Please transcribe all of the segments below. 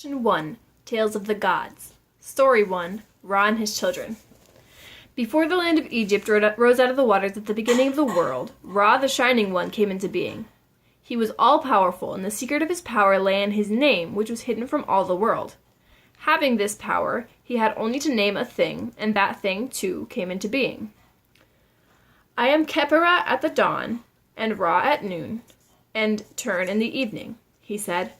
Section 1. Tales of the Gods. Story 1. Ra and his children. Before the land of Egypt rose out of the waters at the beginning of the world, Ra, the Shining One, came into being. He was all-powerful, and the secret of his power lay in his name, which was hidden from all the world. Having this power, he had only to name a thing, and that thing, too, came into being. I am Khepera at the dawn, and Ra at noon, and Turn in the evening, he said.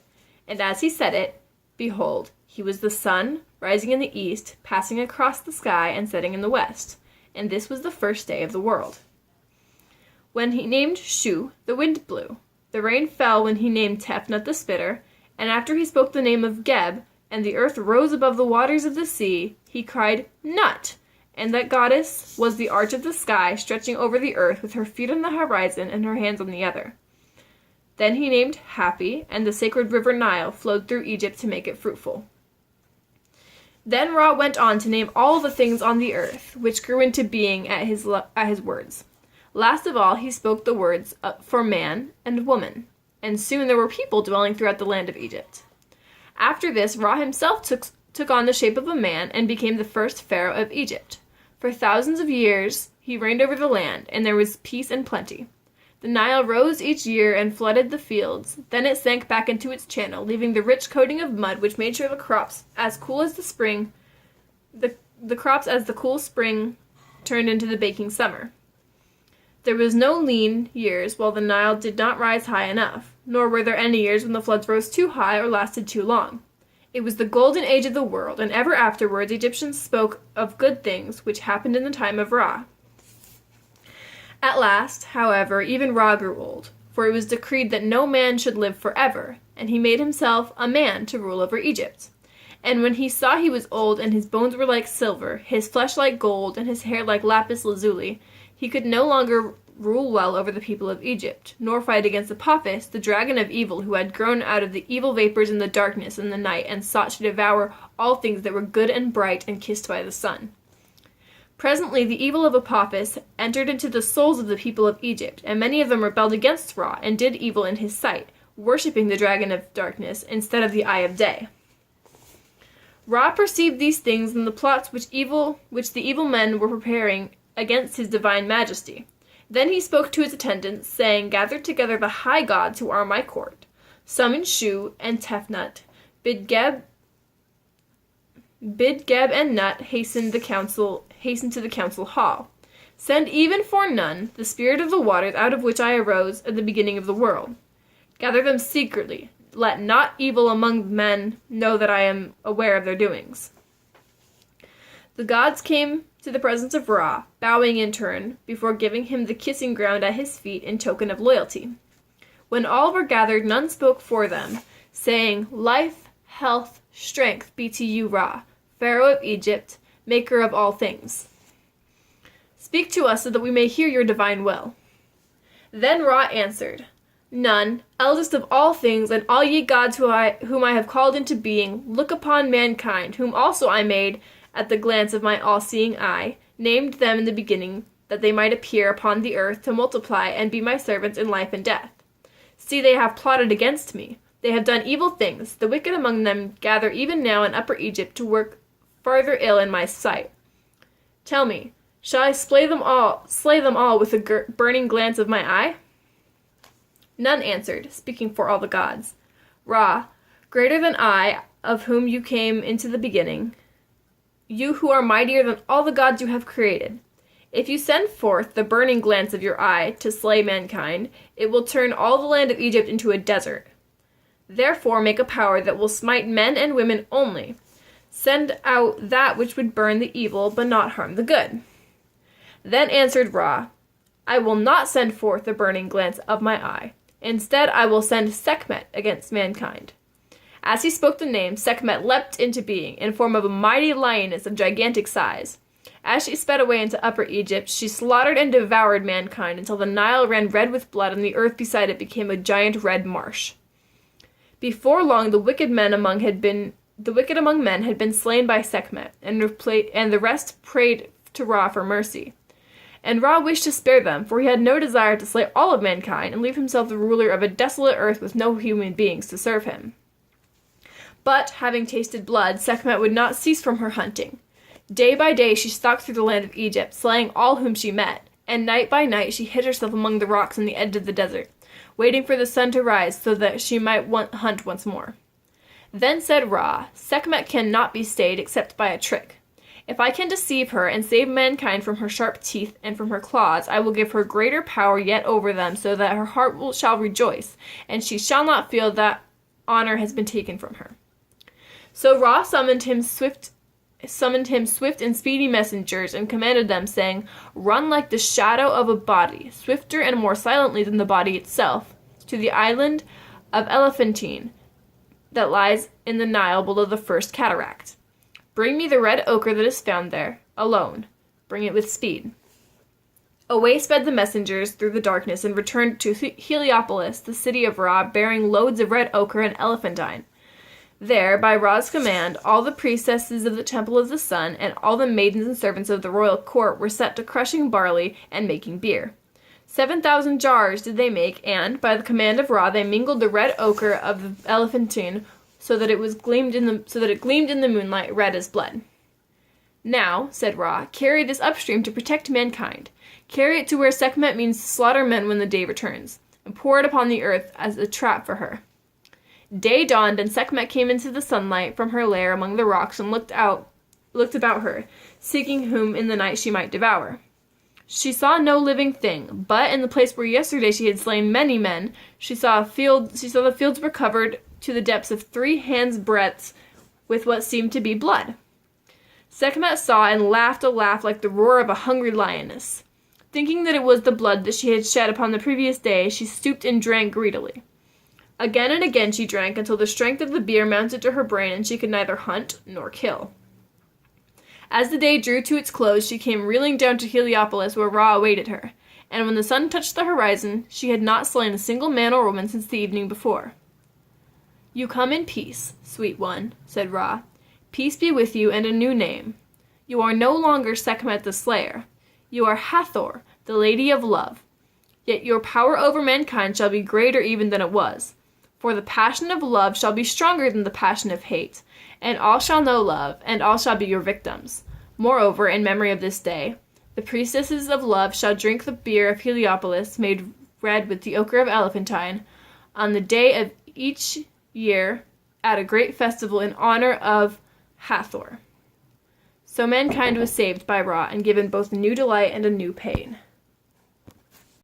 And as he said it, behold, he was the sun, rising in the east, passing across the sky and setting in the west, and this was the first day of the world. When he named Shu, the wind blew. The rain fell when he named Tefnut the spitter, and after he spoke the name of Geb, and the earth rose above the waters of the sea, he cried, Nut! And that goddess was the arch of the sky, stretching over the earth with her feet on the horizon and her hands on the other. Then he named Happy, and the sacred river Nile flowed through Egypt to make it fruitful. Then Ra went on to name all the things on the earth, which grew into being at his words. Last of all, he spoke the words for man and woman, and soon there were people dwelling throughout the land of Egypt. After this, Ra himself took on the shape of a man and became the first pharaoh of Egypt. For thousands of years he reigned over the land, and there was peace and plenty. The Nile rose each year and flooded the fields. Then it sank back into its channel, leaving the rich coating of mud which made sure the crops as cool as the spring, the crops as the cool spring turned into the baking summer. There was no lean years while the Nile did not rise high enough, nor were there any years when the floods rose too high or lasted too long. It was the golden age of the world, and ever afterwards Egyptians spoke of good things which happened in the time of Ra. At last, however, even Ra grew old, for it was decreed that no man should live forever, and he made himself a man to rule over Egypt. And when he saw he was old, and his bones were like silver, his flesh like gold, and his hair like lapis lazuli, he could no longer rule well over the people of Egypt, nor fight against Apophis, the dragon of evil, who had grown out of the evil vapors in the darkness and the night, and sought to devour all things that were good and bright and kissed by the sun. Presently the evil of Apophis entered into the souls of the people of Egypt, and many of them rebelled against Ra, and did evil in his sight, worshipping the dragon of darkness instead of the eye of day. Ra perceived these things and the plots which the evil men were preparing against his divine majesty. Then he spoke to his attendants, saying, Gather together the high gods who are my court. Summon Shu and Tefnut. Bid Geb and Nut hasten to the council hall. Send even for Nun, the spirit of the waters out of which I arose at the beginning of the world. Gather them secretly. Let not evil among men know that I am aware of their doings. The gods came to the presence of Ra, bowing in turn, before giving him the kissing ground at his feet in token of loyalty. When all were gathered, none spoke for them, saying, Life, health, strength be to you, Ra, Pharaoh of Egypt, maker of all things. Speak to us so that we may hear your divine will. Then Ra answered, Nun, eldest of all things, and all ye gods whom I have called into being, look upon mankind, whom also I made at the glance of my all-seeing eye, named them in the beginning, that they might appear upon the earth to multiply and be my servants in life and death. See, they have plotted against me. They have done evil things. The wicked among them gather even now in Upper Egypt to work farther ill in my sight. Tell me, shall I slay them all with the burning glance of my eye? None answered, speaking for all the gods. Ra, greater than I, of whom you came into the beginning, you who are mightier than all the gods you have created. If you send forth the burning glance of your eye to slay mankind, it will turn all the land of Egypt into a desert. Therefore make a power that will smite men and women only. Send out that which would burn the evil, but not harm the good. Then answered Ra, I will not send forth the burning glance of my eye. Instead, I will send Sekhmet against mankind. As he spoke the name, Sekhmet leapt into being, in form of a mighty lioness of gigantic size. As she sped away into Upper Egypt, she slaughtered and devoured mankind until the Nile ran red with blood and the earth beside it became a giant red marsh. Before long, the wicked among men had been slain by Sekhmet, and the rest prayed to Ra for mercy. And Ra wished to spare them, for he had no desire to slay all of mankind and leave himself the ruler of a desolate earth with no human beings to serve him. But, having tasted blood, Sekhmet would not cease from her hunting. Day by day she stalked through the land of Egypt, slaying all whom she met, and night by night she hid herself among the rocks on the edge of the desert, waiting for the sun to rise so that she might hunt once more. Then said Ra, Sekhmet cannot be stayed except by a trick. If I can deceive her and save mankind from her sharp teeth and from her claws, I will give her greater power yet over them, so that her heart shall rejoice, and she shall not feel that honor has been taken from her. So Ra summoned him swift and speedy messengers and commanded them, saying, Run like the shadow of a body, swifter and more silently than the body itself, to the island of Elephantine that lies in the Nile below the first cataract. Bring me the red ochre that is found there, alone. Bring it with speed. Away sped the messengers through the darkness and returned to Heliopolis, the city of Ra, bearing loads of red ochre and elephantine. There, by Ra's command, all the priestesses of the Temple of the Sun and all the maidens and servants of the royal court were set to crushing barley and making beer. 7,000 jars did they make, and, by the command of Ra, they mingled the red ochre of the elephantine so that it gleamed in the moonlight red as blood. Now, said Ra, carry this upstream to protect mankind. Carry it to where Sekhmet means to slaughter men when the day returns, and pour it upon the earth as a trap for her. Day dawned, and Sekhmet came into the sunlight from her lair among the rocks and looked about her, seeking whom in the night she might devour. She saw no living thing, but in the place where yesterday she had slain many men, she saw the fields were covered to the depths of 3 hands' breadths with what seemed to be blood. Sekhmet saw and laughed a laugh like the roar of a hungry lioness. Thinking that it was the blood that she had shed upon the previous day, she stooped and drank greedily. Again and again she drank until the strength of the beer mounted to her brain and she could neither hunt nor kill. As the day drew to its close, she came reeling down to Heliopolis where Ra awaited her, and when the sun touched the horizon, she had not slain a single man or woman since the evening before. You come in peace, sweet one, said Ra. Peace be with you and a new name. You are no longer Sekhmet the Slayer. You are Hathor, the Lady of Love. Yet your power over mankind shall be greater even than it was. For the passion of love shall be stronger than the passion of hate, and all shall know love, and all shall be your victims. Moreover, in memory of this day, the priestesses of love shall drink the beer of Heliopolis, made red with the ochre of elephantine, on the day of each year at a great festival in honor of Hathor. So mankind was saved by Ra and given both new delight and a new pain.